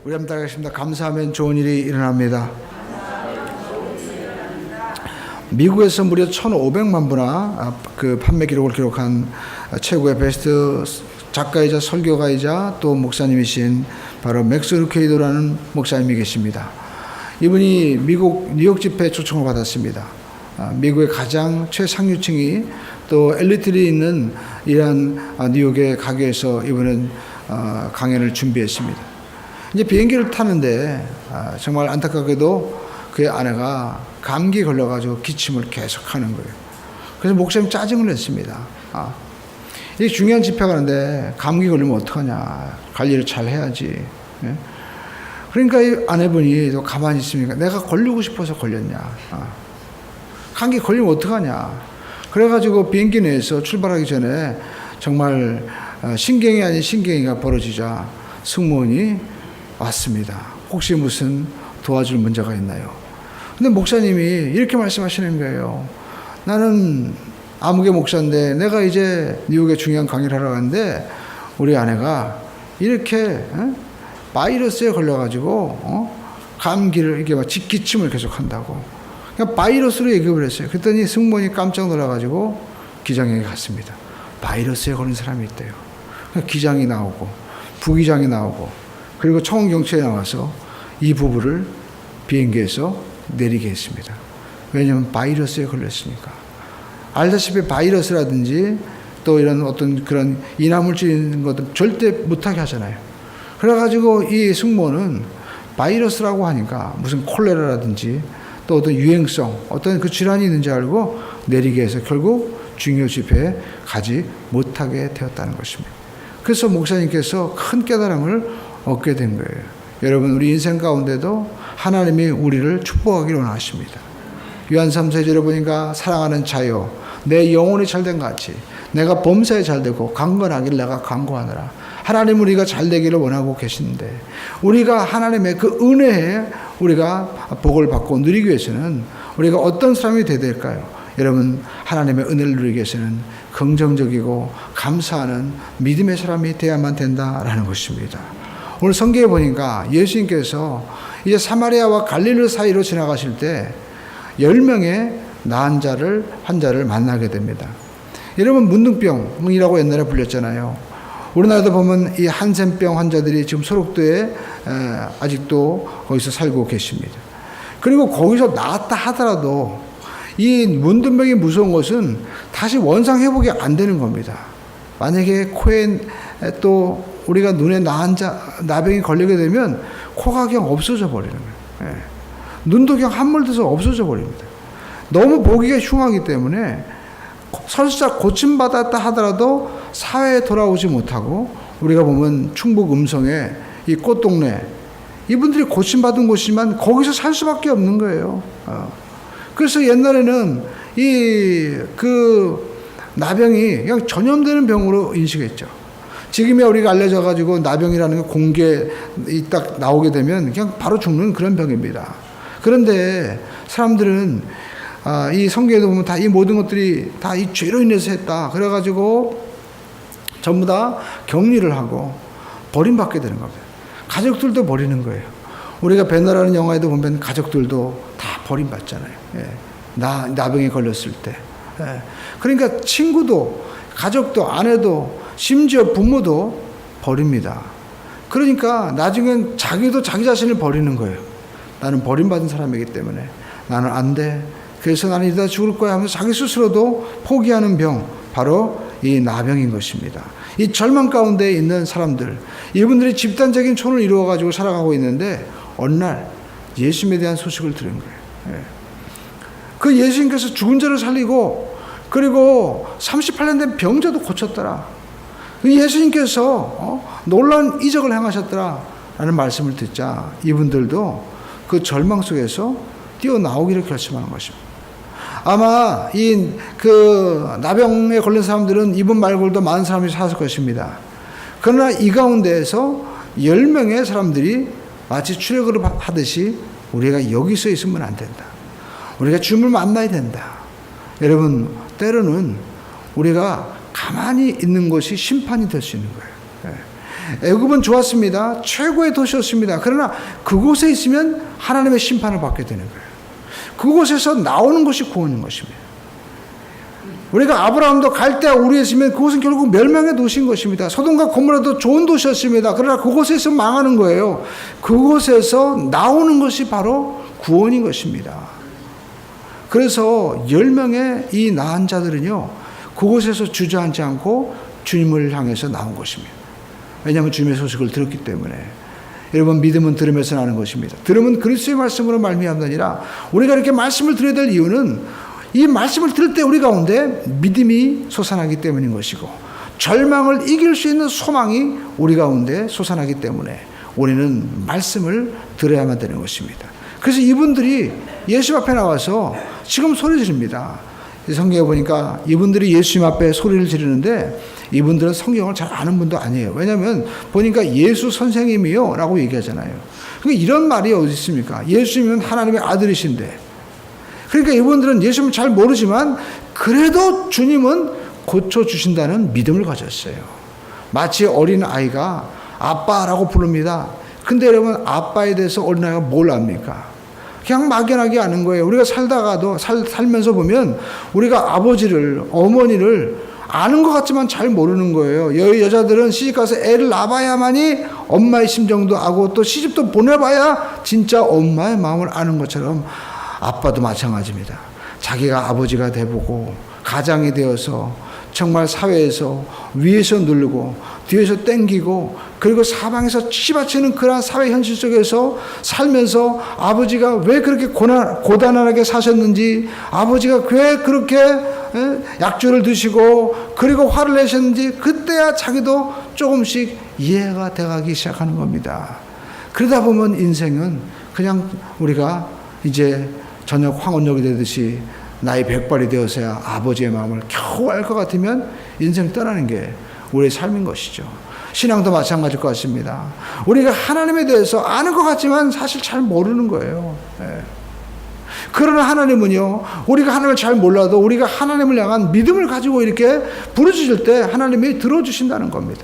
우리 한번 따라가겠습니다. 감사하면 좋은 일이 일어납니다. 미국에서 무려 1,500만 부나 그 판매 기록을 기록한 최고의 베스트 작가이자 설교가이자 또 목사님이신 바로 맥스 루케이도라는 목사님이 계십니다. 이분이 미국 뉴욕 집회에 초청을 받았습니다. 미국의 가장 최상류층이 또 엘리트들이 있는 이러한 뉴욕의 가게에서 이분은 강연을 준비했습니다. 이제 비행기를 타는데 정말 안타깝게도 그의 아내가 감기 걸려가지고 기침을 계속하는 거예요. 그래서 목사님 짜증을 냈습니다. 이게 중요한 집회 가는데 감기 걸리면 어떡하냐, 관리를 잘 해야지. 예? 그러니까 이 아내분이 또 가만히 있으니까 내가 걸리고 싶어서 걸렸냐, 감기 걸리면 어떡하냐. 그래가지고 비행기 내에서 출발하기 전에 정말 신경이 아닌 신경이가 벌어지자 승무원이 왔습니다. 혹시 무슨 도와줄 문제가 있나요? 근데 목사님이 이렇게 말씀하시는 거예요. 나는 아무개 목사인데 내가 이제 뉴욕에 중요한 강의를 하러 가는데 우리 아내가 이렇게 바이러스에 걸려가지고 감기를 이렇게 막 기침을 계속 한다고. 그냥 바이러스로 얘기를 했어요. 그랬더니 승무원이 깜짝 놀라가지고 기장에게 갔습니다. 바이러스에 걸린 사람이 있대요. 기장이 나오고 부기장이 나오고 그리고 청원경찰이 나와서 이 부부를 비행기에서 내리게 했습니다. 왜냐하면 바이러스에 걸렸으니까. 알다시피 바이러스라든지 또 이런 어떤 그런 이나물질 있는 것들 절대 못하게 하잖아요. 그래가지고 이 승무원은 바이러스라고 하니까 무슨 콜레라라든지 또 어떤 유행성, 어떤 그 질환이 있는지 알고 내리게 해서 결국 중요 집회에 가지 못하게 되었다는 것입니다. 그래서 목사님께서 큰 깨달음을 얻게 된 거예요. 여러분, 우리 인생 가운데도 하나님이 우리를 축복하기를 원하십니다. 요한 3세절에 보니까 사랑하는 자여 내 영혼이 잘된 같이 내가 범사에 잘되고 강건하길 내가 강구하노라. 하나님 우리가 잘되기를 원하고 계신데 우리가 하나님의 그 은혜에 우리가 복을 받고 누리기 위해서는 우리가 어떤 사람이 되어야 될까요? 여러분, 하나님의 은혜를 누리기 위해서는 긍정적이고 감사하는 믿음의 사람이 되어야만 된다라는 것입니다. 오늘 성경에 보니까 예수님께서 이제 사마리아와 갈릴리 사이로 지나가실 때 10명의 나은 자를 환자를 만나게 됩니다. 여러분, 문둥병이라고 옛날에 불렸잖아요. 우리나라도 보면 이 한센병 환자들이 지금 소록도에 아직도 거기서 살고 계십니다. 그리고 거기서 나았다 하더라도 이 문둥병이 무서운 것은 다시 원상 회복이 안 되는 겁니다. 만약에 코에 또 우리가 눈에 나병이 걸리게 되면 코가 그냥 없어져 버리는 거예요. 예. 눈도 그냥 함몰돼서 없어져 버립니다. 너무 보기가 흉하기 때문에 설사 고침받았다 하더라도 사회에 돌아오지 못하고 우리가 보면 충북 음성의 이 꽃동네 이분들이 고침받은 곳이지만 거기서 살 수밖에 없는 거예요. 그래서 옛날에는 그 나병이 그냥 전염되는 병으로 인식했죠. 지금이야 우리가 알려져 가지고 나병이라는 게 공개 딱 나오게 되면 그냥 바로 죽는 그런 병입니다. 그런데 사람들은 이 성경에도 보면 다 이 모든 것들이 다 이 죄로 인해서 했다. 그래가지고 전부 다 격리를 하고 버림받게 되는 겁니다. 가족들도 버리는 거예요. 우리가 배너라는 영화에도 보면 가족들도 다 버림받잖아요. 예. 나병에 걸렸을 때. 예. 그러니까 친구도 가족도 아내도 심지어 부모도 버립니다. 그러니까 나중엔 자기도 자기 자신을 버리는 거예요. 나는 버림받은 사람이기 때문에 나는 안 돼. 그래서 나는 이러다 죽을 거야 하면서 자기 스스로도 포기하는 병, 바로 이 나병인 것입니다. 이 절망 가운데 있는 사람들, 이분들이 집단적인 촌을 이루어가지고 살아가고 있는데 어느 날 예수님에 대한 소식을 들은 거예요. 예. 그 예수님께서 죽은 자를 살리고 그리고 38년 된 병자도 고쳤더라. 예수님께서 놀라운 이적을 행하셨더라 라는 말씀을 듣자 이분들도 그 절망 속에서 뛰어나오기를 결심하는 것입니다. 아마 그 나병에 걸린 사람들은 이분 말고도 많은 사람이 살았을 것입니다. 그러나 이 가운데에서 10명의 사람들이 마치 출애굽을 하듯이 우리가 여기서 있으면 안 된다. 우리가 주님을 만나야 된다. 여러분, 때로는 우리가 가만히 있는 것이 심판이 될 수 있는 거예요. 애굽은 좋았습니다. 최고의 도시였습니다. 그러나 그곳에 있으면 하나님의 심판을 받게 되는 거예요. 그곳에서 나오는 것이 구원인 것입니다. 우리가 아브라함도 갈대아 우르에 있으면 그곳은 결국 멸망의 도시인 것입니다. 소돔과 고모라도 좋은 도시였습니다. 그러나 그곳에 있으면 망하는 거예요. 그곳에서 나오는 것이 바로 구원인 것입니다. 그래서 10명의 이 나은 자들은요, 그곳에서 주저앉지 않고 주님을 향해서 나온 것입니다. 왜냐하면 주님의 소식을 들었기 때문에. 여러분, 믿음은 들으면서 나는 것입니다. 들으면 그리스도의 말씀으로 말미암느니라. 우리가 이렇게 말씀을 들어야 될 이유는 이 말씀을 들을 때 우리 가운데 믿음이 솟아나기 때문인 것이고, 절망을 이길 수 있는 소망이 우리 가운데 솟아나기 때문에 우리는 말씀을 들어야만 되는 것입니다. 그래서 이분들이 예수 앞에 나와서 지금 소리 지릅니다. 성경에 보니까 이분들이 예수님 앞에 소리를 지르는데 이분들은 성경을 잘 아는 분도 아니에요. 왜냐하면 보니까 예수 선생님이요 라고 얘기하잖아요. 그러니까 이런 말이 어디 있습니까? 예수님은 하나님의 아들이신데. 그러니까 이분들은 예수님을 잘 모르지만 그래도 주님은 고쳐주신다는 믿음을 가졌어요. 마치 어린 아이가 아빠라고 부릅니다. 근데 여러분, 아빠에 대해서 어린아이가 뭘 압니까? 그냥 막연하게 아는 거예요. 우리가 살다가도 살면서 보면 우리가 아버지를, 어머니를 아는 것 같지만 잘 모르는 거예요. 여자들은 시집가서 애를 낳아야만이 엄마의 심정도 알고 또 시집도 보내봐야 진짜 엄마의 마음을 아는 것처럼 아빠도 마찬가지입니다. 자기가 아버지가 돼보고 가장이 되어서 정말 사회에서 위에서 누르고 뒤에서 땡기고 그리고 사방에서 치받치는 그러한 사회 현실 속에서 살면서 아버지가 왜 그렇게 고단하게 사셨는지, 아버지가 왜 그렇게 약주를 드시고 그리고 화를 내셨는지 그때야 자기도 조금씩 이해가 돼가기 시작하는 겁니다. 그러다 보면 인생은 그냥 우리가 이제 저녁 황혼역이 되듯이 나이 100발이 되어서야 아버지의 마음을 겨우 알 것 같으면 인생 떠나는 게 우리의 삶인 것이죠. 신앙도 마찬가지일 것 같습니다. 우리가 하나님에 대해서 아는 것 같지만 사실 잘 모르는 거예요. 그러나 하나님은요, 우리가 하나님을 잘 몰라도 우리가 하나님을 향한 믿음을 가지고 이렇게 부르짖을 때 하나님이 들어주신다는 겁니다.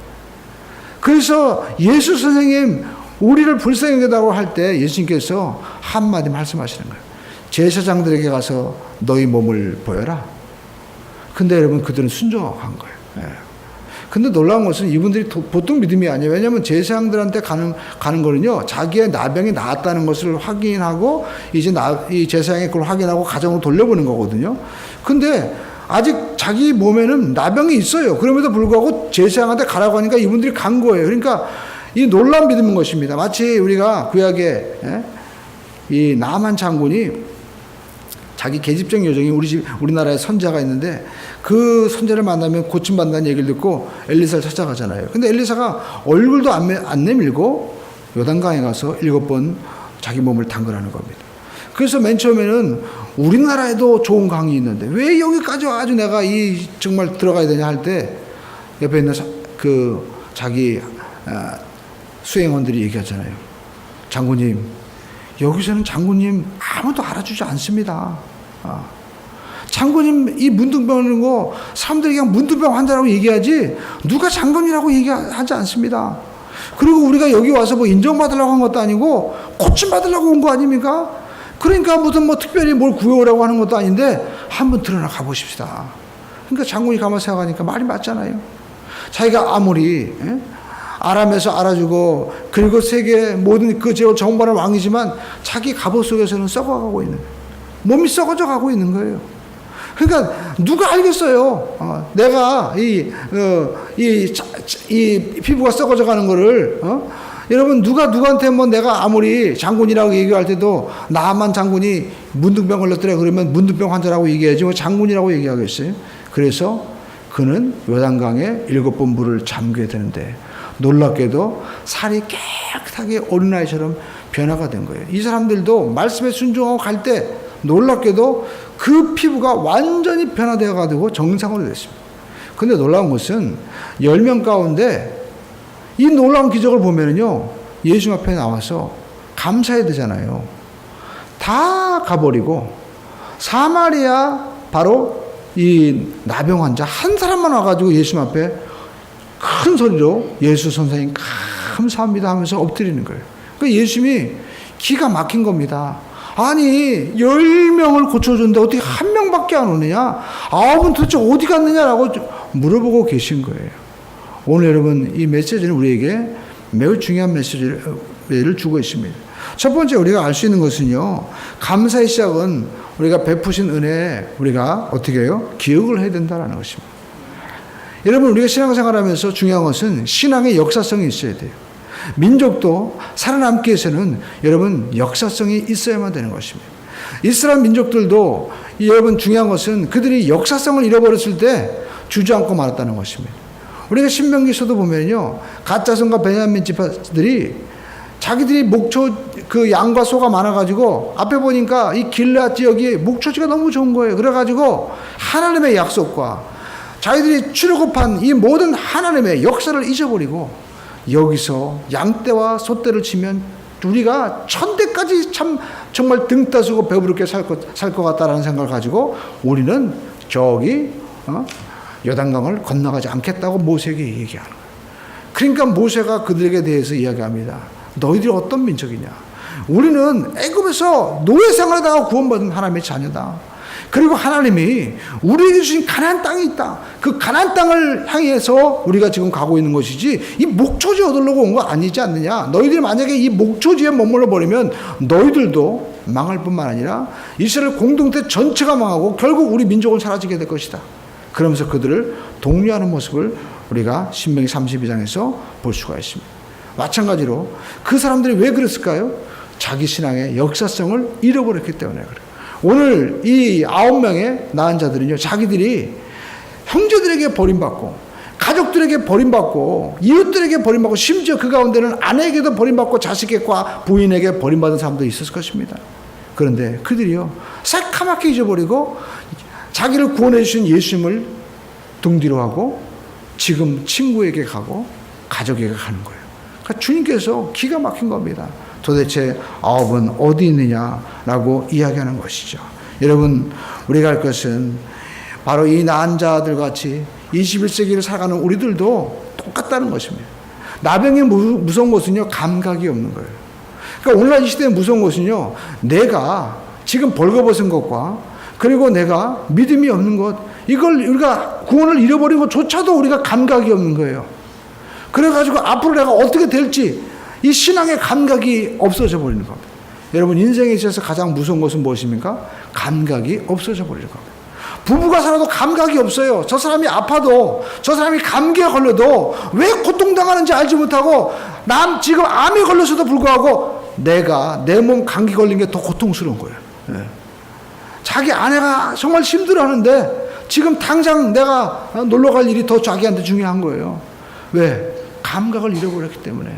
그래서 예수 선생님, 우리를 불쌍히 여기다고 할 때 예수님께서 한마디 말씀하시는 거예요. 제사장들에게 가서 너희 몸을 보여라. 근데 여러분, 그들은 순종한 거예요. 근데 놀라운 것은 이분들이 보통 믿음이 아니에요. 왜냐하면 제사장들한테 가는 거는요, 자기의 나병이 나았다는 것을 확인하고 이제 이 제사장이 그걸 확인하고 가정으로 돌려보는 거거든요. 근데 아직 자기 몸에는 나병이 있어요. 그럼에도 불구하고 제사장한테 가라고 하니까 이분들이 간 거예요. 그러니까 이 놀라운 믿음인 것입니다. 마치 우리가 구약에 이 나만 장군이 자기 계집종 요정이 우리나라에 선자가 있는데 그 선자를 만나면 고침받는다는 얘기를 듣고 엘리사를 찾아가잖아요. 근데 엘리사가 얼굴도 안 내밀고 요단강에 가서 7번 자기 몸을 담그라는 겁니다. 그래서 맨 처음에는 우리나라에도 좋은 강이 있는데 왜 여기까지 와가지고 내가 정말 들어가야 되냐 할 때 옆에 있는 그 자기 수행원들이 얘기하잖아요. 장군님, 여기서는 장군님 아무도 알아주지 않습니다. 장군님 이 문둥병 있는 거 사람들이 그냥 문둥병 환자라고 얘기하지 누가 장군이라고 얘기하지 않습니다. 그리고 우리가 여기 와서 뭐 인정받으려고 한 것도 아니고 고침받으려고 온 거 아닙니까? 그러니까 무슨 뭐 특별히 뭘 구해오라고 하는 것도 아닌데 한번 들어나 가보십시다. 그러니까 장군이 가만 생각하니까 말이 맞잖아요. 자기가 아무리 아람에서 알아주고 그리고 세계 모든 그 제국 정벌의 왕이지만 자기 갑옷 속에서는 썩어가고 있는 거예요. 몸이 썩어져 가고 있는 거예요. 그러니까 누가 알겠어요? 내가 이 피부가 썩어져 가는 거를 여러분 누구한테 뭐 내가 아무리 장군이라고 얘기할 때도 나만 장군이 문둥병 걸렸더래 그러면 문둥병 환자라고 얘기하지 뭐 장군이라고 얘기하겠어요? 그래서 그는 요단강에 7번 물을 잠그게 되는데 놀랍게도 살이 깨끗하게 어린아이처럼 변화가 된 거예요. 이 사람들도 말씀에 순종하고 갈 때 놀랍게도 그 피부가 완전히 변화되어 가지고 정상으로 됐습니다. 근데 놀라운 것은 10명 가운데 이 놀라운 기적을 보면은요, 예수 앞에 나와서 감사해야 되잖아요. 다 가버리고 사마리아 바로 이 나병 환자 한 사람만 와가지고 예수 앞에 큰 소리로 예수 선생님 감사합니다 하면서 엎드리는 거예요. 그러니까 예수님이 기가 막힌 겁니다. 아니 10명을 고쳐줬는데 어떻게 한 명밖에 안 오느냐, 9은 도대체 어디 갔느냐라고 물어보고 계신 거예요. 오늘 여러분 이 메시지는 우리에게 매우 중요한 메시지를 주고 있습니다. 첫 번째 우리가 알 수 있는 것은요, 감사의 시작은 우리가 베푸신 은혜에 우리가 어떻게 해요? 기억을 해야 된다는 것입니다. 여러분 우리가 신앙생활하면서 중요한 것은 신앙의 역사성이 있어야 돼요. 민족도 살아남기 위해서는 여러분 역사성이 있어야만 되는 것입니다. 이스라엘 민족들도 여러분 중요한 것은 그들이 역사성을 잃어버렸을 때 주저앉고 말았다는 것입니다. 우리가 신명기서도 보면요, 갓자손과 베냐민 지파들이 자기들이 목초 그 양과 소가 많아가지고 앞에 보니까 이 길앗 지역이 목초지가 너무 좋은 거예요. 그래가지고 하나님의 약속과 자기들이 출애굽한 이 모든 하나님의 역사를 잊어버리고 여기서 양떼와 소떼를 치면 우리가 1000대까지 참 정말 등 따스고 배부르게 살 것 같다라는 생각을 가지고 우리는 저기 요단강을 건너가지 않겠다고 모세에게 얘기하는 거예요. 그러니까 모세가 그들에게 대해서 이야기합니다. 너희들이 어떤 민족이냐? 우리는 애굽에서 노예 생활하다가 구원받은 하나님의 자녀다. 그리고 하나님이 우리에게 주신 가나안 땅이 있다. 그 가나안 땅을 향해서 우리가 지금 가고 있는 것이지 이 목초지 얻으려고 온 거 아니지 않느냐. 너희들이 만약에 이 목초지에 머물러 버리면 너희들도 망할 뿐만 아니라 이스라엘 공동체 전체가 망하고 결국 우리 민족은 사라지게 될 것이다. 그러면서 그들을 독려하는 모습을 우리가 신명기 32장에서 볼 수가 있습니다. 마찬가지로 그 사람들이 왜 그랬을까요? 자기 신앙의 역사성을 잃어버렸기 때문에 그래요. 오늘 이 9명의 나은 자들은요, 자기들이 형제들에게 버림받고 가족들에게 버림받고 이웃들에게 버림받고 심지어 그 가운데는 아내에게도 버림받고 자식과 부인에게 버림받은 사람도 있었을 것입니다. 그런데 그들이요 새카맣게 잊어버리고 자기를 구원해 주신 예수님을 등 뒤로 하고 지금 친구에게 가고 가족에게 가는 거예요. 그러니까 주님께서 기가 막힌 겁니다. 도대체 9은 어디 있느냐라고 이야기하는 것이죠. 여러분 우리가 할 것은 바로 이 나은 자들 같이 21세기를 살아가는 우리들도 똑같다는 것입니다. 나병의 무서운 것은요 감각이 없는 거예요. 그러니까 오늘날 이 시대의 무서운 것은요 내가 지금 벌거벗은 것과 그리고 내가 믿음이 없는 것, 이걸 우리가 구원을 잃어버린 것조차도 우리가 감각이 없는 거예요. 그래가지고 앞으로 내가 어떻게 될지 이 신앙의 감각이 없어져 버리는 겁니다. 여러분 인생에 있어서 가장 무서운 것은 무엇입니까? 감각이 없어져 버리는 겁니다. 부부가 살아도 감각이 없어요. 저 사람이 아파도 저 사람이 감기에 걸려도 왜 고통당하는지 알지 못하고 남 지금 암에 걸려서도 불구하고 내가 내 몸 감기 걸린 게 더 고통스러운 거예요. 네. 자기 아내가 정말 힘들어하는데 지금 당장 내가 놀러 갈 일이 더 자기한테 중요한 거예요. 왜? 감각을 잃어버렸기 때문에.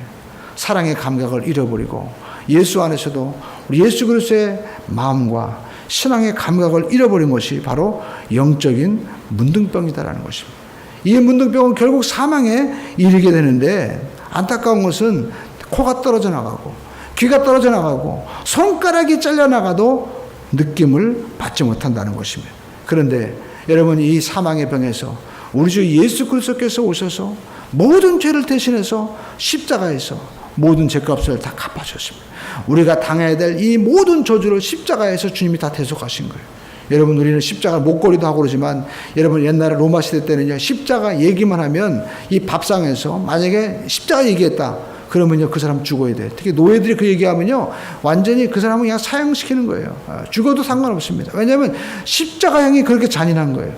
사랑의 감각을 잃어버리고 예수 안에서도 우리 예수 그리스도의 마음과 신앙의 감각을 잃어버린 것이 바로 영적인 문둥병이다라는 것입니다. 이 문둥병은 결국 사망에 이르게 되는데 안타까운 것은 코가 떨어져 나가고 귀가 떨어져 나가고 손가락이 잘려나가도 느낌을 받지 못한다는 것입니다. 그런데 여러분 이 사망의 병에서 우리 주 예수 그리스도께서 오셔서 모든 죄를 대신해서 십자가에서 모든 죄값을 다 갚아주셨습니다. 우리가 당해야 될 이 모든 저주를 십자가에서 주님이 다 대속하신 거예요. 여러분 우리는 십자가 목걸이도 하고 그러지만 여러분 옛날에 로마 시대 때는요 십자가 얘기만 하면 이 밥상에서 만약에 십자가 얘기했다 그러면요 그 사람 죽어야 돼. 특히 노예들이 그 얘기하면요 완전히 그 사람을 그냥 사형시키는 거예요. 죽어도 상관없습니다. 왜냐하면 십자가형이 그렇게 잔인한 거예요.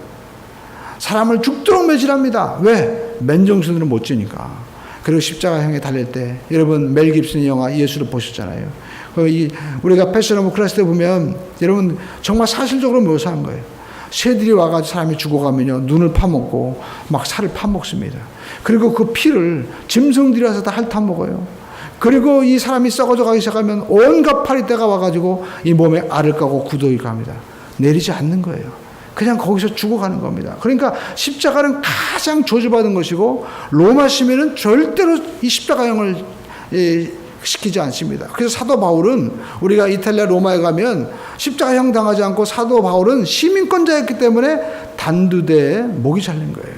사람을 죽도록 매질합니다. 왜? 맨정신으로 못 지니까. 그리고 십자가형에 달릴 때 여러분 멜 깁슨의 영화 예수를 보셨잖아요. 우리가 패션 오브 크라이스트 보면 여러분 정말 사실적으로 묘사한 거예요. 새들이 와가지고 사람이 죽어가면요 눈을 파먹고 막 살을 파먹습니다. 그리고 그 피를 짐승들이 와서 다 핥아먹어요. 그리고 이 사람이 썩어져 가기 시작하면 온갖 파리떼가 와가지고 이 몸에 알을 까고 구더기 갑니다. 내리지 않는 거예요. 그냥 거기서 죽어가는 겁니다. 그러니까 십자가는 가장 저주받은 것이고 로마 시민은 절대로 이 십자가형을 시키지 않습니다. 그래서 사도 바울은 우리가 이탈리아 로마에 가면 십자가형 당하지 않고 사도 바울은 시민권자였기 때문에 단두대에 목이 잘린 거예요.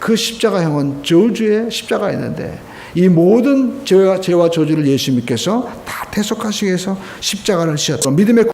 그 십자가형은 저주의 십자가였는데 이 모든 죄와 저주를 예수님께서 다 대속하시기 위해서 십자가를 지셨던 믿음의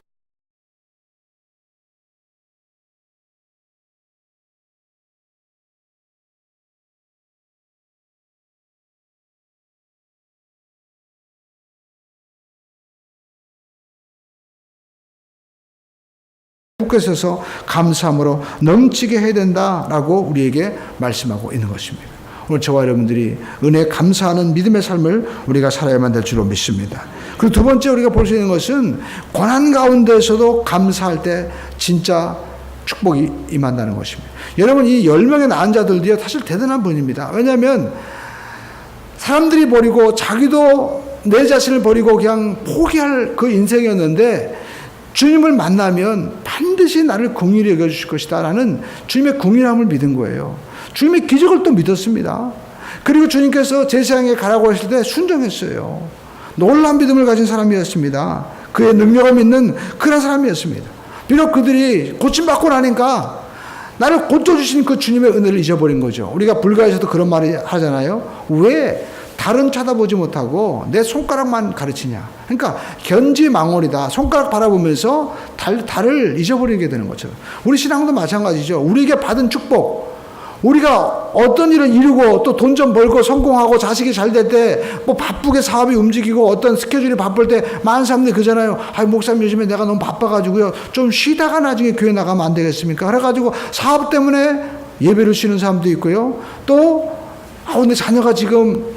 국에서 감사함으로 넘치게 해야 된다라고 우리에게 말씀하고 있는 것입니다. 오늘 저와 여러분들이 은혜에 감사하는 믿음의 삶을 우리가 살아야만 될 줄로 믿습니다. 그리고 두 번째 우리가 볼 수 있는 것은 고난 가운데서도 감사할 때 진짜 축복이 임한다는 것입니다. 여러분 이 10명의 나은 자들도요 사실 대단한 분입니다. 왜냐하면 사람들이 버리고 자기도 내 자신을 버리고 그냥 포기할 그 인생이었는데 주님을 만나면 반드시 나를 긍휼히 여겨주실 것이다 라는 주님의 긍휼함을 믿은 거예요. 주님의 기적을 또 믿었습니다. 그리고 주님께서 제사장에 가라고 하실 때 순종했어요. 놀라운 믿음을 가진 사람이었습니다. 그의 능력을 믿는 그런 사람이었습니다. 비록 그들이 고침받고 나니까 나를 고쳐주신 그 주님의 은혜를 잊어버린 거죠. 우리가 불가에서도 그런 말을 하잖아요. 왜 달은 쳐다보지 못하고 내 손가락만 가르치냐. 그러니까 견지망월이다. 손가락 바라보면서 달을 잊어버리게 되는 것처럼. 우리 신앙도 마찬가지죠. 우리에게 받은 축복, 우리가 어떤 일을 이루고 또 돈 좀 벌고 성공하고 자식이 잘 될 때 뭐 바쁘게 사업이 움직이고 어떤 스케줄이 바쁠 때 많은 사람들이 그러잖아요. 목사님 요즘에 내가 너무 바빠가지고요. 좀 쉬다가 나중에 교회 나가면 안 되겠습니까? 그래가지고 사업 때문에 예배를 쉬는 사람도 있고요. 또 내 자녀가 지금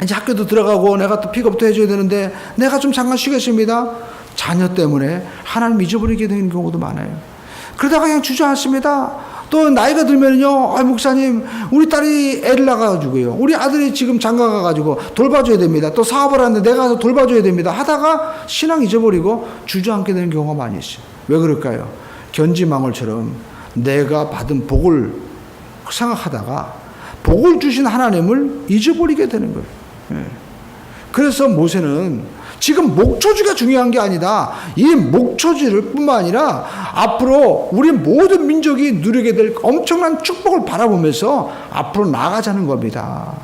이제 학교도 들어가고 내가 또 픽업도 해줘야 되는데 내가 좀 잠깐 쉬겠습니다. 자녀 때문에 하나님 잊어버리게 되는 경우도 많아요. 그러다가 그냥 주저앉습니다. 또 나이가 들면요, 목사님 우리 딸이 애를 낳아가지고요, 우리 아들이 지금 장가 가가지고 돌봐줘야 됩니다. 또 사업을 하는데 내가 가서 돌봐줘야 됩니다. 하다가 신앙 잊어버리고 주저앉게 되는 경우가 많이 있어요. 왜 그럴까요? 견지망월처럼 내가 받은 복을 생각하다가 복을 주신 하나님을 잊어버리게 되는 거예요. 그래서 모세는 지금 목초지가 중요한 게 아니다. 이 목초지를 뿐만 아니라 앞으로 우리 모든 민족이 누리게 될 엄청난 축복을 바라보면서 앞으로 나아가자는 겁니다.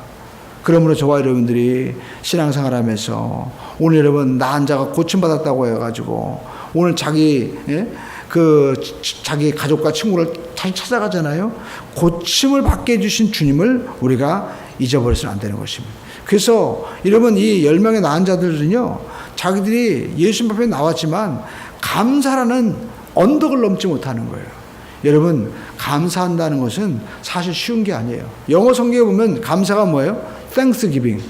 그러므로 저와 여러분들이 신앙생활하면서 오늘 여러분 나은 자가 고침받았다고 해가지고 오늘 자기 가족과 친구를 다시 찾아가잖아요. 고침을 받게 해주신 주님을 우리가 잊어버려서는 안 되는 것입니다. 그래서 여러분 이 10명의 나은 자들은요, 자기들이 예수님 앞에 나왔지만 감사라는 언덕을 넘지 못하는 거예요. 여러분 감사한다는 것은 사실 쉬운 게 아니에요. 영어 성경에 보면 감사가 뭐예요? Thanksgiving.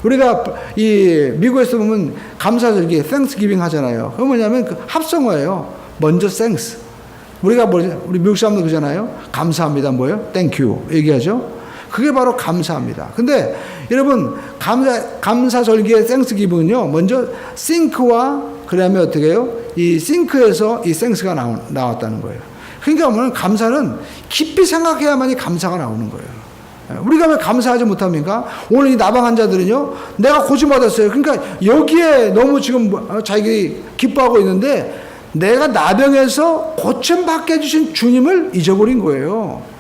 우리가 이 미국에서 보면 감사절기 Thanksgiving 하잖아요. 그건 뭐냐면 그 합성어예요. 먼저 thanks. 우리 미국 사람들 그러잖아요. 감사합니다. 뭐예요? Thank you 얘기하죠. 그게 바로 감사합니다. 근데 여러분 감사절기의 thanksgiving은요, 먼저 think와 그다음에 어떻게 해요? 이 think에서 이 thanks가 나왔다는 거예요. 그러니까 뭐냐면 감사는 깊이 생각해야만이 감사가 나오는 거예요. 우리가 왜 감사하지 못합니까? 오늘 이 나방한 자들은요, 내가 고침받았어요. 그러니까 여기에 너무 지금 자기 기뻐하고 있는데 내가 나병에서 고침받게 해주신 주님을 잊어버린 거예요.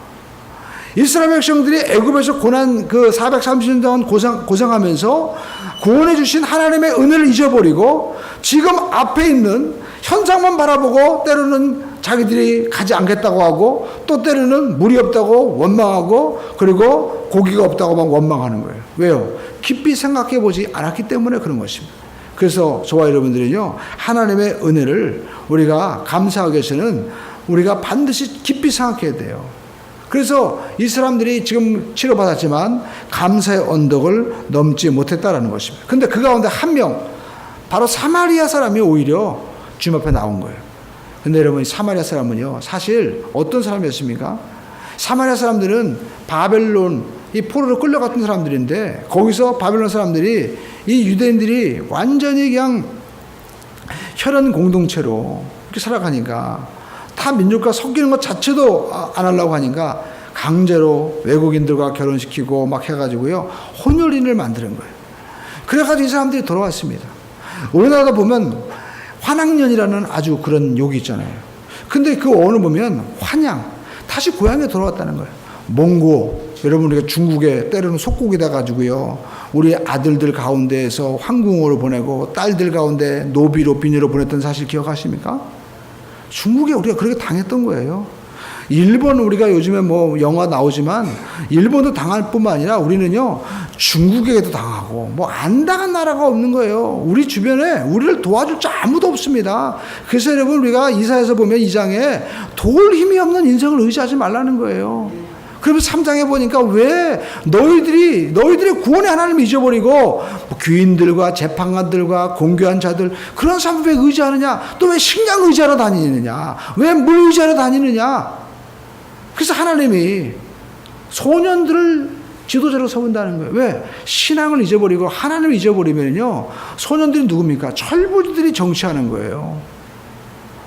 이스라엘 백성들이 애굽에서 고난 430년 동안 고생하면서 구원해 주신 하나님의 은혜를 잊어버리고 지금 앞에 있는 현상만 바라보고 때로는 자기들이 가지 않겠다고 하고 또 때로는 물이 없다고 원망하고 그리고 고기가 없다고 막 원망하는 거예요. 왜요? 깊이 생각해 보지 않았기 때문에 그런 것입니다. 그래서 저와 여러분들은요, 하나님의 은혜를 우리가 감사하기 위해서는 우리가 반드시 깊이 생각해야 돼요. 그래서 이 사람들이 지금 치료받았지만 감사의 언덕을 넘지 못했다라는 것입니다. 근데 그 가운데 한 명, 바로 사마리아 사람이 오히려 주님 앞에 나온 거예요. 근데 여러분, 사마리아 사람은요, 사실 어떤 사람이었습니까? 사마리아 사람들은 바벨론, 이 포로로 끌려갔던 사람들인데, 거기서 바벨론 사람들이, 이 유대인들이 완전히 그냥 혈연 공동체로 이렇게 살아가니까, 타 민족과 섞이는 것 자체도 안 하려고 하니까 강제로 외국인들과 결혼시키고 막 해가지고요, 혼혈인을 만드는 거예요. 그래가지고 이 사람들이 돌아왔습니다. 우리나라도 보면 환학년이라는 아주 그런 욕이 있잖아요. 근데 그 어느 보면 환양, 다시 고향에 돌아왔다는 거예요. 몽고, 여러분 우리가 중국에 때로는 속국이 돼가지고요, 우리 아들들 가운데에서 황궁으로 보내고 딸들 가운데 노비로 비녀로 보냈던 사실 기억하십니까? 중국에 우리가 그렇게 당했던 거예요. 일본, 우리가 요즘에 뭐 영화 나오지만 일본도 당할 뿐만 아니라 우리는요 중국에게도 당하고 뭐 안 당한 나라가 없는 거예요. 우리 주변에 우리를 도와줄 자 아무도 없습니다. 그래서 여러분 우리가 이사야서 보면 2장에 도울 힘이 없는 인생을 의지하지 말라는 거예요. 그러면서 3장에 보니까 왜 너희들의 구원의 하나님을 잊어버리고 뭐 귀인들과 재판관들과 공교한 자들 그런 사람을 왜 의지하느냐? 또 왜 식량 의지하러 다니느냐? 왜 물 의지하러 다니느냐? 그래서 하나님이 소년들을 지도자로 세운다는 거예요. 왜? 신앙을 잊어버리고 하나님을 잊어버리면요 소년들이 누굽니까? 철부지들이 정치하는 거예요.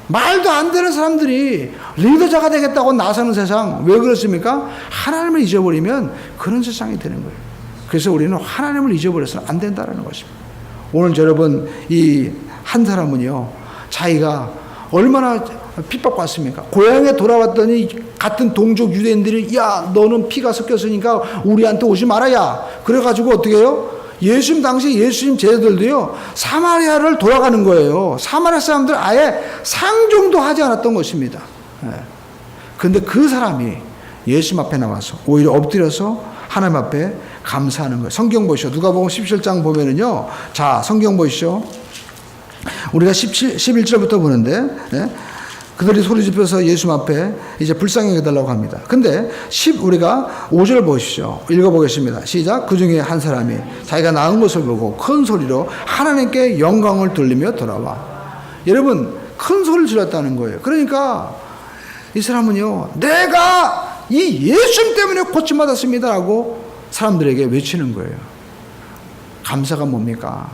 말도 안 되는 사람들이 리더자가 되겠다고 나서는 세상. 왜 그렇습니까? 하나님을 잊어버리면 그런 세상이 되는 거예요. 그래서 우리는 하나님을 잊어버려서는 안 된다는 것입니다. 오늘 여러분 이 한 사람은요 자기가 얼마나 핍박받습니까? 고향에 돌아왔더니 같은 동족 유대인들이 야 너는 피가 섞였으니까 우리한테 오지 말아야. 그래가지고 어떻게 해요? 예수님 당시 예수님 제자들도요 사마리아를 돌아가는 거예요. 사마리아 사람들 아예 상종도 하지 않았던 것입니다. 그런데 그 사람이 예수님 앞에 나와서 오히려 엎드려서 하나님 앞에 감사하는 거예요. 성경 보시죠. 누가복음 17장 보면은요, 자 성경 보시죠. 우리가 11절부터 보는데 그들이 소리 지펴서 예수 앞에 이제 불쌍히 해달라고 합니다. 근데 우리가 5절 보시죠. 읽어보겠습니다. 시작. 그 중에 한 사람이 자기가 낳은 것을 보고 큰 소리로 하나님께 영광을 돌리며 돌아와. 여러분 큰 소리를 질렀다는 거예요. 그러니까 이 사람은요 내가 이 예수님 때문에 고침받았습니다라고 사람들에게 외치는 거예요. 감사가 뭡니까?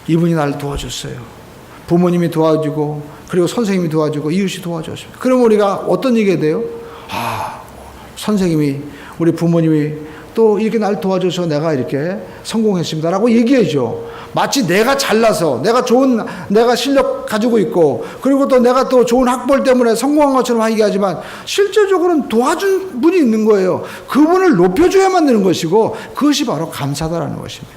이분이 나를 도와줬어요. 부모님이 도와주고 그리고 선생님이 도와주고 이웃이 도와줬습니다. 그럼 우리가 어떤 얘기가 돼요? 선생님이 우리 부모님이 또 이렇게 날 도와줘서 내가 이렇게 성공했습니다라고 얘기해줘. 마치 내가 잘나서 내가 실력 가지고 있고 그리고 또 내가 또 좋은 학벌 때문에 성공한 것처럼 얘기하지만 실제적으로는 도와준 분이 있는 거예요. 그분을 높여줘야만 되는 것이고 그것이 바로 감사다라는 것입니다.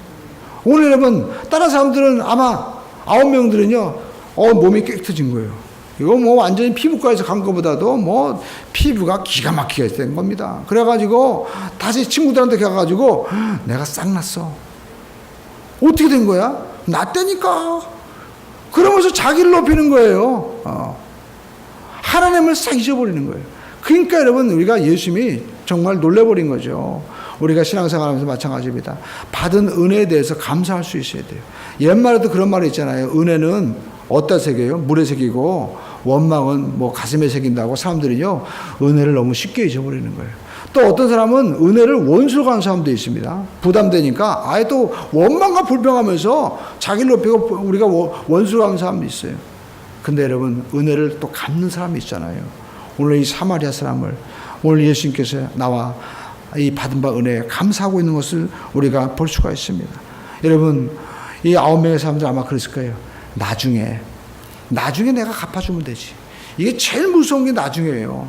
오늘 여러분 다른 사람들은 아마 9명들은요 몸이 깨끗해진 거예요. 이거 뭐 완전히 피부과에서 간 것보다도 뭐 피부가 기가 막히게 된 겁니다. 그래가지고 다시 친구들한테 가가지고 내가 싹 났어. 어떻게 된 거야? 났다니까. 그러면서 자기를 높이는 거예요. 하나님을 싹 잊어버리는 거예요. 그러니까 여러분 우리가 예수님이 정말 놀래버린 거죠. 우리가 신앙생활하면서 마찬가지입니다. 받은 은혜에 대해서 감사할 수 있어야 돼요. 옛말에도 그런 말이 있잖아요. 은혜는 어디다 새겨요? 물에 새기고 원망은 뭐 가슴에 새긴다고 사람들이요 은혜를 너무 쉽게 잊어버리는 거예요. 또 어떤 사람은 은혜를 원수로 가는 사람도 있습니다. 부담되니까 아예 또 원망과 불평하면서 자기를 높이고 우리가 원수로 가는 사람도 있어요. 근데 여러분 은혜를 또 갚는 사람이 있잖아요. 오늘 이 사마리아 사람을 오늘 예수님께서 나와 이 받은 바 은혜에 감사하고 있는 것을 우리가 볼 수가 있습니다. 여러분 이 9명의 사람들 아마 그랬을 거예요. 나중에 내가 갚아주면 되지. 이게 제일 무서운 게 나중에예요.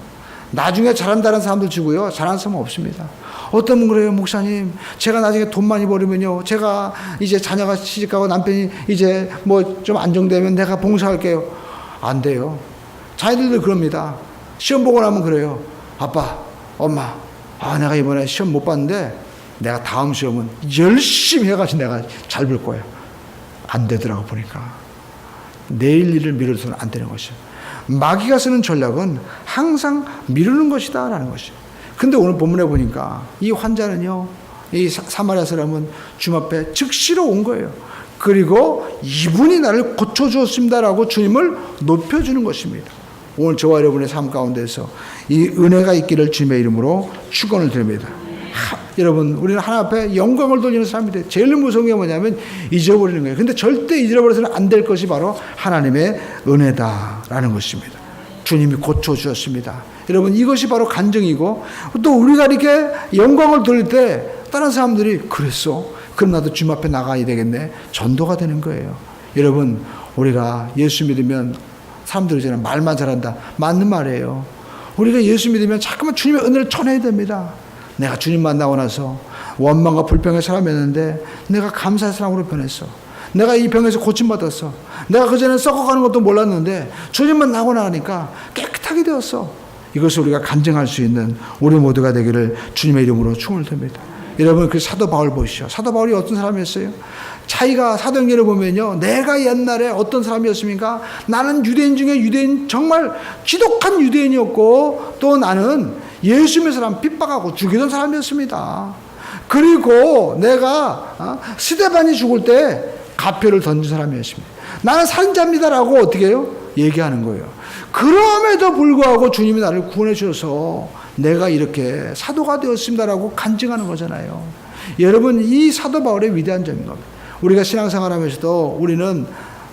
나중에 잘한다는 사람들 치고요 잘하는 사람은 없습니다. 어떤 분 그래요. 목사님 제가 나중에 돈 많이 벌으면요 제가 이제 자녀가 시집가고 남편이 이제 뭐 좀 안정되면 내가 봉사할게요. 안 돼요. 자녀들도 그럽니다. 시험 보고 나면 그래요. 아빠 엄마 내가 이번에 시험 못 봤는데 내가 다음 시험은 열심히 해가지고 내가 잘 볼 거야. 안 되더라고 보니까. 내일 일을 미뤄서는 안 되는 것이에요. 마귀가 쓰는 전략은 항상 미루는 것이다 라는 것이에요. 근데 오늘 본문에 보니까 이 환자는요 이 사마리아 사람은 주님 앞에 즉시로 온 거예요. 그리고 이분이 나를 고쳐주었습니다라고 주님을 높여주는 것입니다. 오늘 저와 여러분의 삶 가운데서 이 은혜가 있기를 주님의 이름으로 축원을 드립니다. 여러분 우리는 하나님 앞에 영광을 돌리는 사람이 돼요. 제일 무서운 게 뭐냐면 잊어버리는 거예요. 근데 절대 잊어버려서는 안 될 것이 바로 하나님의 은혜다라는 것입니다. 주님이 고쳐주셨습니다. 여러분 이것이 바로 간증이고 또 우리가 이렇게 영광을 돌릴 때 다른 사람들이 그랬어? 그럼 나도 주님 앞에 나가야 되겠네. 전도가 되는 거예요. 여러분 우리가 예수 믿으면 사람들이 말만 잘한다. 맞는 말이에요. 우리가 예수 믿으면 자꾸만 주님의 은혜를 전해야 됩니다. 내가 주님 만나고 나서 원망과 불평의 사람이었는데 내가 감사의 사람으로 변했어. 내가 이 병에서 고침받았어. 내가 그전에 썩어가는 것도 몰랐는데 주님 만나고 나니까 깨끗하게 되었어. 이것을 우리가 간증할 수 있는 우리 모두가 되기를 주님의 이름으로 축원을 드립니다. 여러분, 그 사도 바울 보시죠. 사도 바울이 어떤 사람이었어요? 자기가 사도행전을 보면요, 내가 옛날에 어떤 사람이었습니까? 나는 유대인 중에 유대인, 정말 지독한 유대인이었고, 또 나는 예수님의 사람 핍박하고 죽이던 사람이었습니다. 그리고 내가 스데반이 죽을 때 가표를 던진 사람이었습니다. 나는 살인자입니다라고 어떻게 해요? 얘기하는 거예요. 그럼에도 불구하고 주님이 나를 구원해 주셔서 내가 이렇게 사도가 되었습니다라고 간증하는 거잖아요. 여러분, 이 사도 바울의 위대한 점인 겁니다. 우리가 신앙생활하면서도 우리는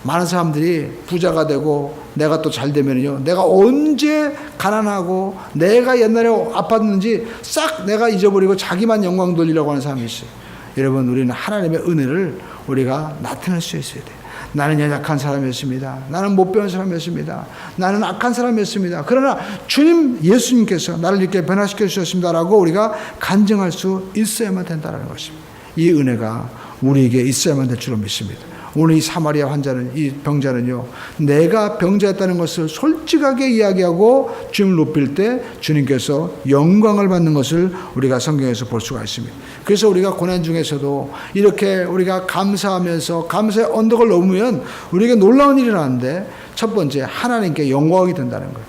많은 사람들이 부자가 되고 내가 또 잘 되면요, 내가 언제 가난하고 내가 옛날에 아팠는지 싹 내가 잊어버리고 자기만 영광 돌리려고 하는 사람이 있어요. 여러분, 우리는 하나님의 은혜를 우리가 나타낼 수 있어야 돼요. 나는 연약한 사람이었습니다. 나는 못 배운 사람이었습니다. 나는 악한 사람이었습니다. 그러나 주님 예수님께서 나를 이렇게 변화시켜 주셨습니다라고 우리가 간증할 수 있어야만 된다는 것입니다. 이 은혜가 우리에게 있어야만 될 줄로 믿습니다. 오늘 이 사마리아 환자는, 이 병자는요, 내가 병자였다는 것을 솔직하게 이야기하고 주님을 높일 때 주님께서 영광을 받는 것을 우리가 성경에서 볼 수가 있습니다. 그래서 우리가 고난 중에서도 이렇게 우리가 감사하면서 감사의 언덕을 넘으면 우리에게 놀라운 일이 일어나는데, 첫 번째 하나님께 영광이 된다는 거예요.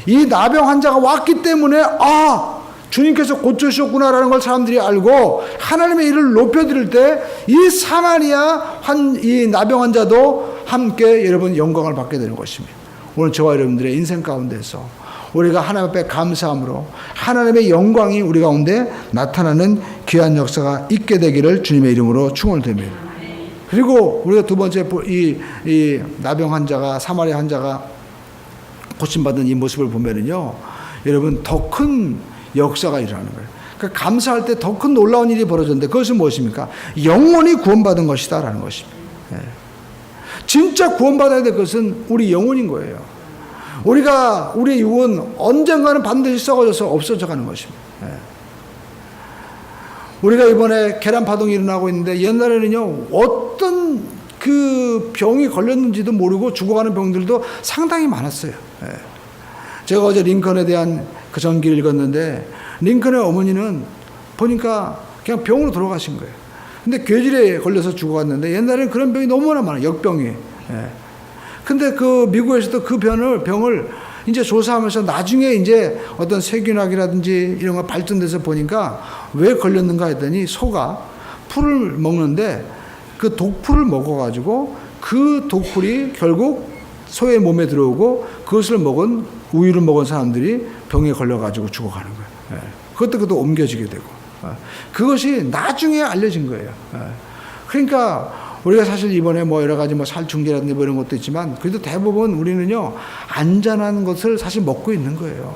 이 나병 환자가 왔기 때문에 주님께서 고쳐주셨구나라는 걸 사람들이 알고 하나님의 일을 높여드릴 때 이 사마리아 이 나병 환자도 함께 여러분 영광을 받게 되는 것입니다. 오늘 저와 여러분들의 인생 가운데서 우리가 하나님 앞에 감사함으로 하나님의 영광이 우리 가운데 나타나는 귀한 역사가 있게 되기를 주님의 이름으로 축원을 드립니다. 그리고 우리가 두 번째 이 나병 환자가, 사마리아 환자가 고침받은 이 모습을 보면은요, 여러분, 더 큰 역사가 일어나는 거예요. 그러니까 감사할 때 더 큰 놀라운 일이 벌어졌는데 그것은 무엇입니까? 영혼이 구원받은 것이다 라는 것입니다. 진짜 구원받아야 될 것은 우리 영혼인 거예요. 우리의 육은 언젠가는 반드시 썩어져서 없어져 가는 것입니다. 우리가 이번에 계란파동이 일어나고 있는데 옛날에는요, 어떤 그 병이 걸렸는지도 모르고 죽어가는 병들도 상당히 많았어요. 제가 어제 링컨에 대한 그 전기를 읽었는데, 링컨의 어머니는 보니까 그냥 병으로 돌아가신 거예요. 근데 괴질에 걸려서 죽어갔는데, 옛날에는 그런 병이 너무나 많아요. 역병이. 근데 그 미국에서도 그 병을 이제 조사하면서 나중에 이제 어떤 세균학이라든지 이런 거 발전돼서 보니까 왜 걸렸는가 했더니 소가 풀을 먹는데 그 독풀을 먹어가지고 그 독풀이 결국 소의 몸에 들어오고 그것을 우유를 먹은 사람들이 병에 걸려가지고 죽어가는 거예요. 그것도 옮겨지게 되고. 그것이 나중에 알려진 거예요. 그러니까 우리가 사실 이번에 여러 가지 살충제라든지 이런 것도 있지만 그래도 대부분 우리는요, 안전한 것을 사실 먹고 있는 거예요.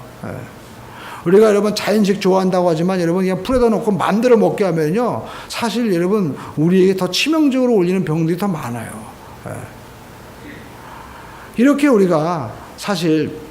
우리가 여러분 자연식 좋아한다고 하지만 여러분 그냥 풀에다 놓고 만들어 먹게 하면요, 사실 여러분 우리에게 더 치명적으로 올리는 병들이 더 많아요. 이렇게 우리가 사실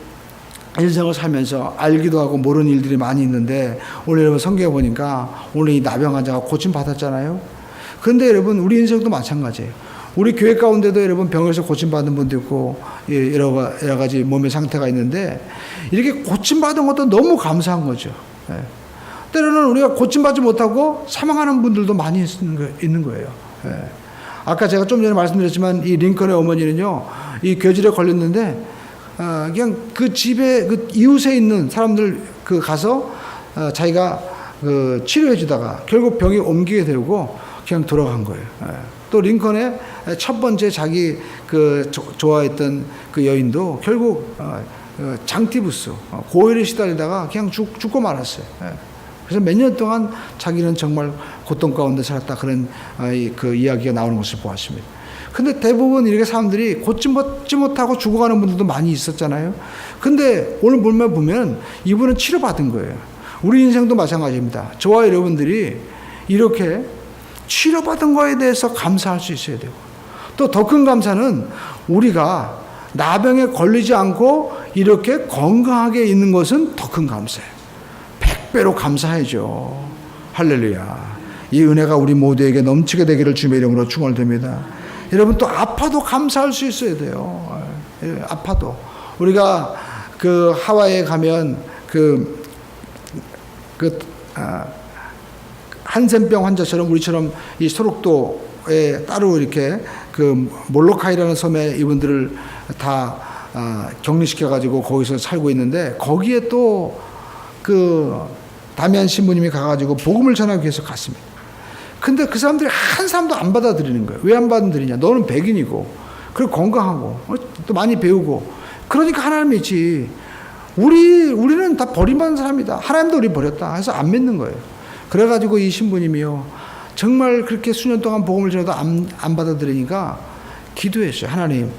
인생을 살면서 알기도 하고 모르는 일들이 많이 있는데, 오늘 여러분 성경에 보니까 오늘 이 나병 환자가 고침 받았잖아요. 그런데 여러분 우리 인생도 마찬가지예요. 우리 교회 가운데도 여러분 병에서 고침받은 분도 있고 여러 가지 몸의 상태가 있는데, 이렇게 고침받은 것도 너무 감사한 거죠. 때로는 우리가 고침받지 못하고 사망하는 분들도 많이 있는 거예요. 아까 제가 좀 전에 말씀드렸지만 이 링컨의 어머니는요, 이 괴질에 걸렸는데 그냥 그 집에 그 이웃에 있는 사람들 가서 자기가 치료해 주다가 결국 병이 옮기게 되고 그냥 돌아간 거예요. 또 링컨의 첫 번째 자기 좋아했던 그 여인도 결국 장티부스 고혈에 시달리다가 그냥 죽고 말았어요. 그래서 몇 년 동안 자기는 정말 고통 가운데 살았다, 그런 그 이야기가 나오는 것을 보았습니다. 근데 대부분 이렇게 사람들이 고침받지 못하고 죽어가는 분들도 많이 있었잖아요. 근데 오늘 보면 이분은 치료받은 거예요. 우리 인생도 마찬가지입니다. 저와 여러분들이 이렇게 치료받은 거에 대해서 감사할 수 있어야 되고, 또 더 큰 감사는 우리가 나병에 걸리지 않고 이렇게 건강하게 있는 것은 더 큰 감사예요. 100배로 감사해죠. 할렐루야. 이 은혜가 우리 모두에게 넘치게 되기를 주님의 이름으로 축원드립니다. 여러분 또 아파도 감사할 수 있어야 돼요. 아파도 우리가 그 하와이에 가면 한센병 환자처럼 우리처럼 이 소록도에 따로 이렇게 그 몰로카이라는 섬에 이분들을 다 격리시켜 가지고 거기서 살고 있는데 거기에 또 그 다미안 신부님이 가가지고 복음을 전하기 위해서 갔습니다. 근데 그 사람들이 한 사람도 안 받아들이는 거예요. 왜 안 받아들이냐? 너는 백인이고, 그리고 건강하고, 또 많이 배우고, 그러니까 하나님이지. 우리는 다 버림받은 사람이다. 하나님도 우리 버렸다. 해서 안 믿는 거예요. 그래가지고 이 신부님이요, 정말 그렇게 수년 동안 복음을 전해도 안 받아들이니까 기도했어요. 하나님,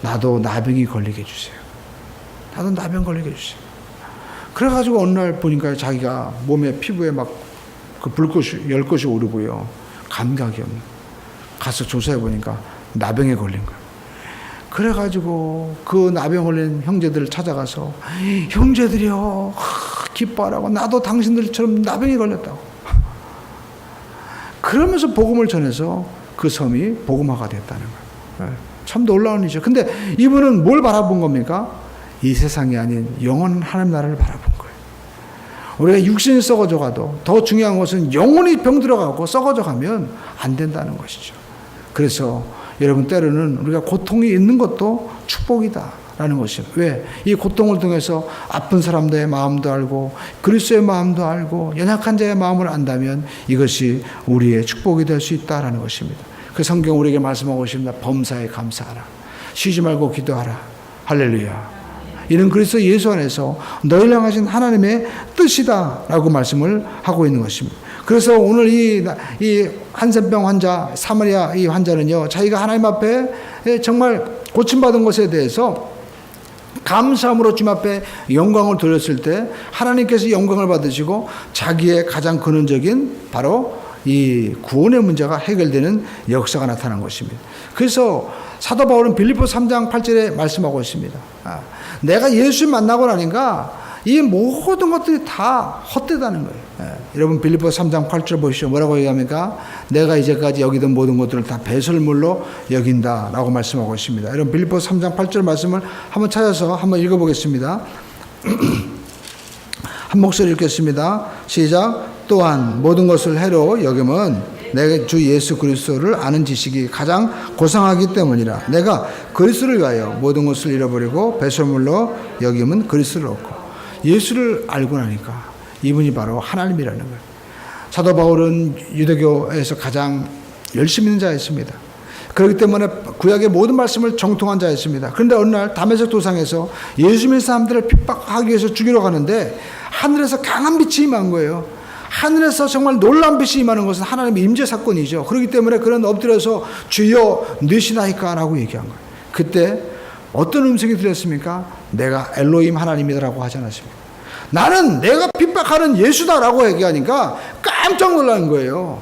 나도 나병이 걸리게 해주세요. 나도 나병 걸리게 해주세요. 그래가지고 어느 날 보니까 자기가 몸에 피부에 막 그 불꽃이, 열꽃이 오르고요. 감각이 없는. 가서 조사해 보니까 나병에 걸린 거예요. 그래가지고 그 나병 걸린 형제들을 찾아가서 형제들이요, 기뻐하라고. 나도 당신들처럼 나병에 걸렸다고. 그러면서 복음을 전해서 그 섬이 복음화가 됐다는 거예요. 참 놀라운 일이죠. 근데 이분은 뭘 바라본 겁니까? 이 세상이 아닌 영원한 하나님 나라를 바라본 거예요. 우리가 육신이 썩어져 가도 더 중요한 것은 영혼이 병들어가고 썩어져 가면 안 된다는 것이죠. 그래서 여러분 때로는 우리가 고통이 있는 것도 축복이다라는 것이죠. 왜? 이 고통을 통해서 아픈 사람들의 마음도 알고 그리스도의 마음도 알고 연약한 자의 마음을 안다면 이것이 우리의 축복이 될 수 있다라는 것입니다. 그 성경 우리에게 말씀하고 있습니다. 범사에 감사하라. 쉬지 말고 기도하라. 할렐루야. 이는 그리스도 예수 안에서 너희를 향하신 하나님의 뜻이다라고 말씀을 하고 있는 것입니다. 그래서 오늘 이 한센병 환자, 사마리아 이 환자는요, 자기가 하나님 앞에 정말 고침받은 것에 대해서 감사함으로 주님 앞에 영광을 돌렸을 때 하나님께서 영광을 받으시고 자기의 가장 근원적인 바로 이 구원의 문제가 해결되는 역사가 나타난 것입니다. 그래서 사도 바울은 빌립보 3장 8절에 말씀하고 있습니다. 내가 예수 만나고 나니까 이 모든 것들이 다 헛되다는 거예요. 여러분 빌립보 3장 8절 보시죠. 뭐라고 얘기합니까? 내가 이제까지 여기던 모든 것들을 다 배설물로 여긴다라고 말씀하고 있습니다. 여러분 빌립보 3장 8절 말씀을 한번 찾아서 한번 읽어보겠습니다. 한 목소리 읽겠습니다. 시작. 또한 모든 것을 해로 여김은 내가 주 예수 그리스도를 아는 지식이 가장 고상하기 때문이라. 내가 그리스도를 위하여 모든 것을 잃어버리고 배설물로 여김은 그리스도를 얻고. 예수를 알고 나니까 이분이 바로 하나님이라는 거예요. 사도 바울은 유대교에서 가장 열심히 있는 자였습니다. 그렇기 때문에 구약의 모든 말씀을 정통한 자였습니다. 그런데 어느 날 다메섹 도상에서 예수 믿는 사람들을 핍박하기 위해서 죽이러 가는데 하늘에서 강한 빛이 임한 거예요. 하늘에서 정말 놀라운 빛이 임하는 것은 하나님의 임재 사건이죠. 그렇기 때문에 그런 엎드려서 주여 느시나이까 라고 얘기한 거예요. 그때 어떤 음성이 들렸습니까? 내가 엘로힘 하나님이라고 하지 않았습니까? 나는 내가 핍박하는 예수다라고 얘기하니까 깜짝 놀라는 거예요.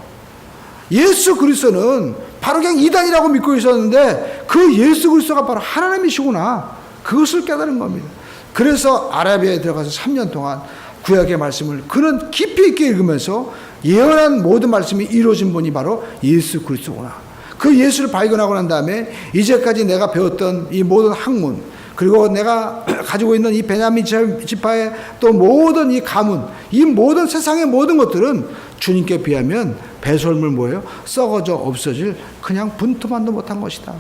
예수 그리스도는 바로 그냥 이단이라고 믿고 있었는데 그 예수 그리스도가 바로 하나님이시구나. 그것을 깨달은 겁니다. 그래서 아라비아에 들어가서 3년 동안 구약의 말씀을 그는 깊이 있게 읽으면서 예언한 모든 말씀이 이루어진 분이 바로 예수 그리스도구나. 그 예수를 발견하고 난 다음에 이제까지 내가 배웠던 이 모든 학문, 그리고 내가 가지고 있는 이 베냐민 지파의 또 모든 이 가문, 이 모든 세상의 모든 것들은 주님께 비하면 배설물 뭐예요? 썩어져 없어질 그냥 분투만도 못한 것이다.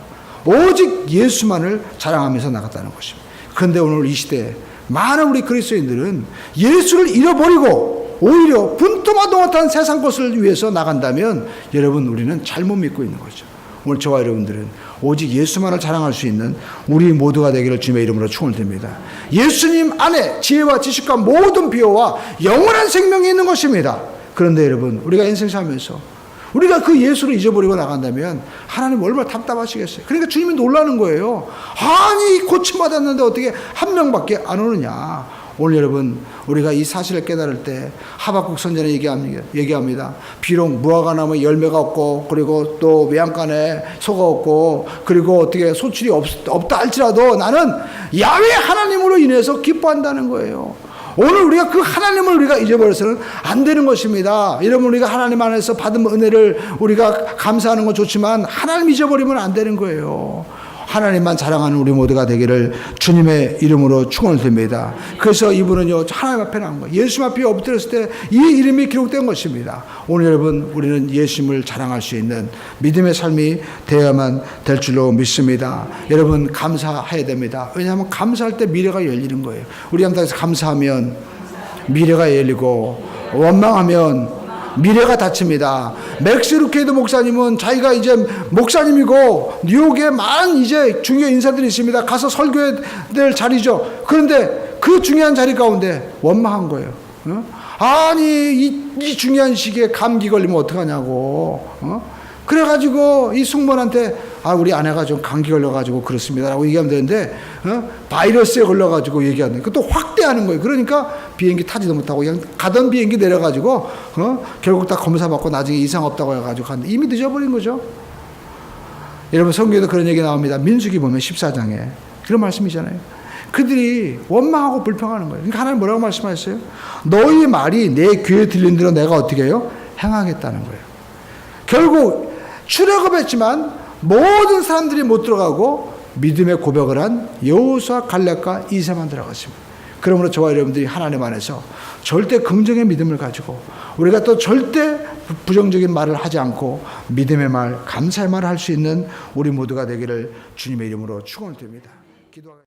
오직 예수만을 자랑하면서 나갔다는 것입니다. 그런데 오늘 이 시대에 많은 우리 그리스도인들은 예수를 잃어버리고 오히려 분투만도 못한 세상 것을 위해서 나간다면 여러분 우리는 잘못 믿고 있는 거죠. 오늘 저와 여러분들은 오직 예수만을 자랑할 수 있는 우리 모두가 되기를 주님의 이름으로 축원드립니다. 예수님 안에 지혜와 지식과 모든 비호와 영원한 생명이 있는 것입니다. 그런데 여러분 우리가 인생 살면서 우리가 그 예수를 잊어버리고 나간다면 하나님 얼마나 답답하시겠어요. 그러니까 주님이 놀라는 거예요. 아니 고침받았는데 어떻게 한 명밖에 안 오느냐. 오늘 여러분 우리가 이 사실을 깨달을 때 하박국 선지자는 얘기합니다. 비록 무화과 나무에 열매가 없고 그리고 또 외양간에 소가 없고 그리고 어떻게 소출이 없다 할지라도 나는 야훼 하나님으로 인해서 기뻐한다는 거예요. 오늘 우리가 그 하나님을 우리가 잊어버려서는 안 되는 것입니다. 여러분, 우리가 하나님 안에서 받은 은혜를 우리가 감사하는 건 좋지만 하나님 잊어버리면 안 되는 거예요. 하나님만 자랑하는 우리 모두가 되기를 주님의 이름으로 축원을 드립니다. 그래서 이분은요, 하나님 앞에 나온 거예요. 예수 앞에 엎드렸을 때 이 이름이 기록된 것입니다. 오늘 여러분, 우리는 예수님을 자랑할 수 있는 믿음의 삶이 되어야만 될 줄로 믿습니다. 여러분, 감사해야 됩니다. 왜냐하면 감사할 때 미래가 열리는 거예요. 우리 함당에서 감사하면 미래가 열리고, 원망하면 미래가 닫힙니다. 맥스 루케이도 목사님은 자기가 이제 목사님이고 뉴욕에 많은 이제 중요한 인사들이 있습니다. 가서 설교해야 될 자리죠. 그런데 그 중요한 자리 가운데 원망한 거예요. 아니 이 중요한 시기에 감기 걸리면 어떡하냐고. 그래가지고 이 승무원한테 우리 아내가 좀 감기 걸려가지고 그렇습니다 라고 얘기하면 되는데 바이러스에 걸려가지고 얘기하는 그것도 확대하는 거예요. 그러니까 비행기 타지도 못하고 그냥 가던 비행기 내려가지고 결국 다 검사받고 나중에 이상 없다고 해가지고 갔는데 이미 늦어버린 거죠. 여러분, 성경에도 그런 얘기 나옵니다. 민수기 보면 14장에 그런 말씀이잖아요. 그들이 원망하고 불평하는 거예요. 그러니까 하나님 뭐라고 말씀하셨어요? 너희 말이 내 귀에 들린 대로 내가 어떻게 해요? 행하겠다는 거예요. 결국 출애굽했지만 모든 사람들이 못 들어가고 믿음의 고백을 한 여호수아, 갈렙과 이세만 들어갔습니다. 그러므로 저와 여러분들이 하나님 안에서 절대 긍정의 믿음을 가지고 우리가 또 절대 부정적인 말을 하지 않고 믿음의 말, 감사의 말을 할 수 있는 우리 모두가 되기를 주님의 이름으로 축원을 드립니다. 기도하겠습니다.